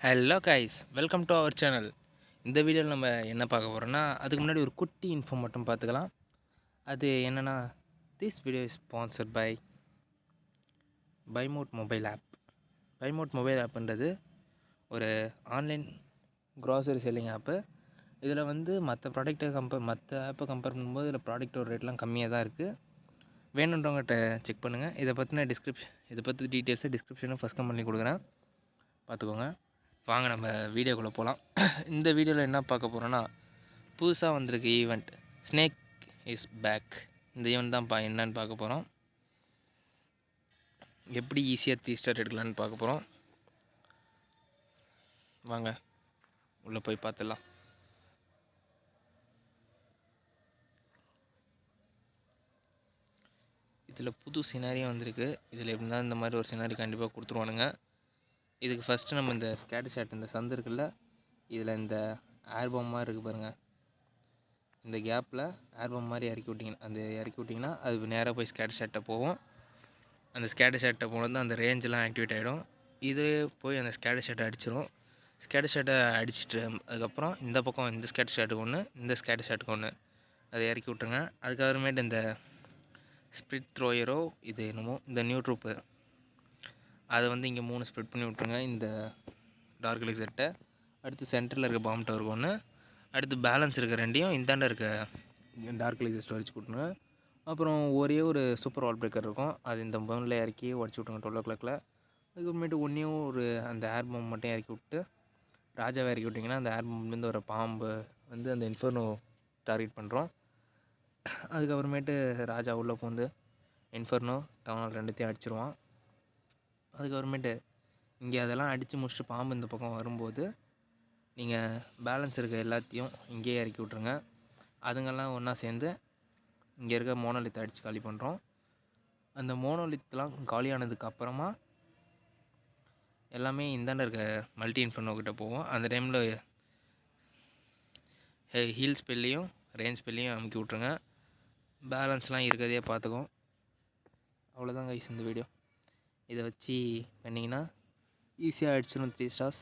Hello guys, welcome to our channel. இந்த வீடியோவில் நம்ம என்ன பார்க்க போகிறோம்னா, அதுக்கு முன்னாடி ஒரு குட்டி இன்ஃபோ மட்டும் பார்த்துக்கலாம். அது என்னென்னா, this video is sponsored by பைமோட் மொபைல் ஆப். பைமோட் மொபைல் ஆப்புன்றது ஒரு ஆன்லைன் க்ராசரி செல்லிங் ஆப்பு. இதில் வந்து மற்ற ஆப்பை கம்பேர் பண்ணும்போது இதில் ப்ராடக்ட்டோட ரேட்லாம் கம்மியாக தான் இருக்குது. வேணுன்றவங்ககிட்ட செக் பண்ணுங்கள். இதை பற்றி டீட்டெயில்ஸை டிஸ்கிரிப்ஷனில் ஃபஸ்ட் கமெண்ட்லேயும் பண்ணி கொடுக்குறேன், பார்த்துக்கோங்க. வாங்க நம்ம வீடியோக்குள்ளே போகலாம். இந்த வீடியோவில் என்ன பார்க்க போகிறோன்னா, புதுசாக வந்திருக்கு ஈவெண்ட் ஸ்னேக் இஸ் பேக். இந்த ஈவெண்ட் தான் என்னன்னு பார்க்க போகிறோம். எப்படி ஈஸியாக 3 ஸ்டார் எடுக்கலான்னு பார்க்க போகிறோம். வாங்க உள்ளே போய் பார்த்துடலாம். இதில் புது சினாரியும் வந்திருக்கு. இதில் எப்படின்னா இந்த மாதிரி ஒரு சினாரி கண்டிப்பாக கொடுத்துருவானுங்க. இதுக்கு ஃபஸ்ட்டு நம்ம இந்த ஸ்கேட்டர் ஷாட், இந்த சந்து இருக்குல்ல, இதில் இந்த ஆல்பம் மாதிரி இருக்குது பாருங்கள். இந்த கேப்பில் ஆல்பம் மாதிரி இறக்கி விட்டிங்கன்னா அது நேராக போய் ஸ்கேட்டர் ஷாட்டை போகும். அந்த ஸ்கேட்டர் ஷாட்டை போனது அந்த ரேஞ்செலாம் ஆக்டிவேட் ஆகிடும். இது போய் அந்த ஸ்கேட்டர் ஷாட்டை அடிச்சிடும். ஸ்கேட்டர் ஷாட்டை அடிச்சுட்டு அதுக்கப்புறம் இந்த பக்கம் இந்த ஸ்கேட்டர் ஷாட்டுக்கு ஒன்று, இந்த ஸ்கேட்டர் ஷாட்டுக்கு ஒன்று அதை இறக்கி விட்டுருங்க. அதுக்கப்புறமேட்டு இந்த ஸ்ப்ரிட் த்ரோயரோ இது என்னமோ இந்த நியூ ட்ரூப்பு அதை வந்து இங்கே 3 ஸ்ப்ரிட் பண்ணி விட்ருங்க. இந்த டார்க் எலிக்சர்ட்டை அடுத்து சென்டரில் இருக்க பாம் டவருக்கு ஒன்று, அடுத்து பேலன்ஸ் இருக்க ரெண்டையும் இந்தாண்ட இருக்க டார்க் எலிக்சர் ஸ்டோரேஜ் கூட்டணுங்க. அப்புறம் ஒரே ஒரு சூப்பர் வால் பிரேக்கர் இருக்கும், அது இந்த பவுனில் இறக்கி உடச்சி விட்ருங்க 12 o'clock. அதுக்கப்புறமேட்டு ஒன்றையும் ஒரு அந்த ஏர் பாம் மட்டும் இறக்கி விட்டு ராஜாவை இறக்கி விட்டிங்கன்னா அந்த ஏர் பாம்லேருந்து ஒரு பாம்பு வந்து அந்த இன்ஃபர்னோ டார்கெட் பண்ணுறோம். அதுக்கப்புறமேட்டு ராஜா உள்ளே பூந்து இன்ஃபர்னோ டவுனால் ரெண்டுத்தையும் அடிச்சிருவான். அதுக்கப்புறமேட்டு இங்கே அதெல்லாம் அடித்து முடிச்சுட்டு பாம்பு இந்த பக்கம் வரும்போது நீங்கள் பேலன்ஸ் இருக்க எல்லாத்தையும் இங்கேயே இறக்கி விட்ருங்க. அதுங்கெல்லாம் ஒன்றா சேர்ந்து இங்கே இருக்க மோனோலித்தை அடித்து காலி பண்ணுறோம். அந்த மோனோலித்லாம் காலியானதுக்கு அப்புறமா எல்லாமே இந்தாண்ட இருக்க மல்டி இன்ஃபர்னோ கிட்ட போவோம். அந்த டைமில் ஹீல் ஸ்பெல்லையும் ரேஞ்ச் ஸ்பெல்லையும் அமுக்கி விட்ருங்க. பேலன்ஸ்லாம் இருக்கிறதே பார்த்துக்கும். அவ்வளோதான் கைஸ் இந்த வீடியோ. இதை வச்சு பண்ணிங்கன்னா ஈஸியாக அடிச்சிடும் 3 ஸ்டார்ஸ்.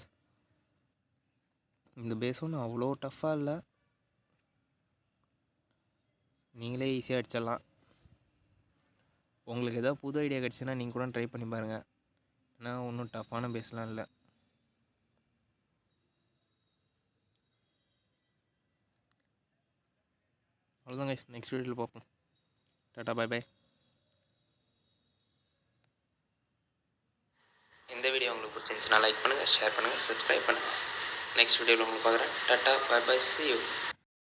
இந்த பேஸ் ஒன்றும் அவ்வளோ டஃப்பாக இல்லை, நீங்களே ஈஸியாக அடிச்சிடலாம். உங்களுக்கு எதாவது புது ஐடியா கிடச்சுன்னா நீங்கள் கூட ட்ரை பண்ணி பாருங்கள். ஏன்னா ஒன்றும் டஃப்பான பேஸ்லாம் இல்லை. அவ்வளோதான் கைஸ், நெக்ஸ்ட் வீடியோவில் பார்ப்போம். Tata, bye bye. இந்த வீடியோ உங்களுக்கு பிடிச்சிருந்துச்சுன்னா லைக் பண்ணுங்கள், ஷேர் பண்ணுங்கள், சப்ஸ்கிரைப் பண்ணுங்கள். நெக்ஸ்ட் வீடியோவில் உங்களுக்கு பார்க்குறேன். Tata, bye bye, see you.